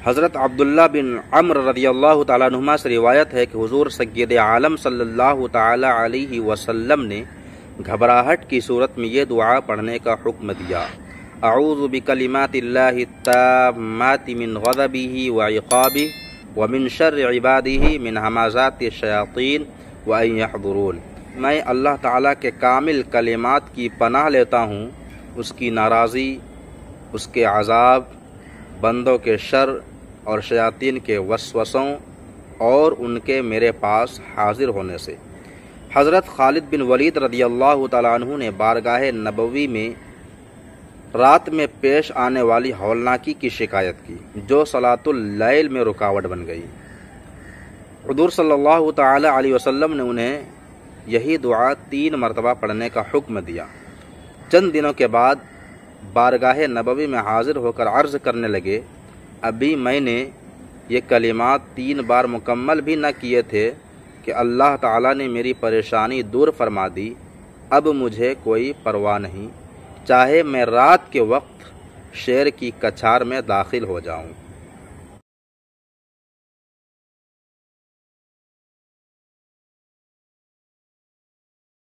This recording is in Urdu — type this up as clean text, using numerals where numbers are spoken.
حضرت عبداللہ بن عمر رضی اللہ تعالیٰ عنہما سے روایت ہے کہ حضور سید عالم صلی اللہ تعالیٰ علیہ وسلم نے گھبراہٹ کی صورت میں یہ دعا پڑھنے کا حکم دیا: اعوذ بکلمات اللہ التامات من غضبہ وعقابہ ومن شر عبادہ من ہمازات الشیاطین وان یحضرون۔ میں اللہ تعالیٰ کے کامل کلمات کی پناہ لیتا ہوں، اس کی ناراضی، اس کے عذاب، بندوں کے شر اور شیاطین کے وسوسوں اور ان کے میرے پاس حاضر ہونے سے۔ حضرت خالد بن ولید رضی اللہ تعالیٰ عنہ نے بارگاہ نبوی میں رات میں پیش آنے والی ہولناکی کی شکایت کی، جو صلاۃ اللیل میں رکاوٹ بن گئی۔ حضور صلی اللہ تعالی علیہ وسلم نے انہیں یہی دعا 3 مرتبہ پڑھنے کا حکم دیا۔ چند دنوں کے بعد بارگاہ نبوی میں حاضر ہو کر عرض کرنے لگے: ابھی میں نے یہ کلمات 3 بار مکمل بھی نہ کیے تھے کہ اللہ تعالیٰ نے میری پریشانی دور فرما دی۔ اب مجھے کوئی پرواہ نہیں، چاہے میں رات کے وقت شیر کی کچھار میں داخل ہو جاؤں۔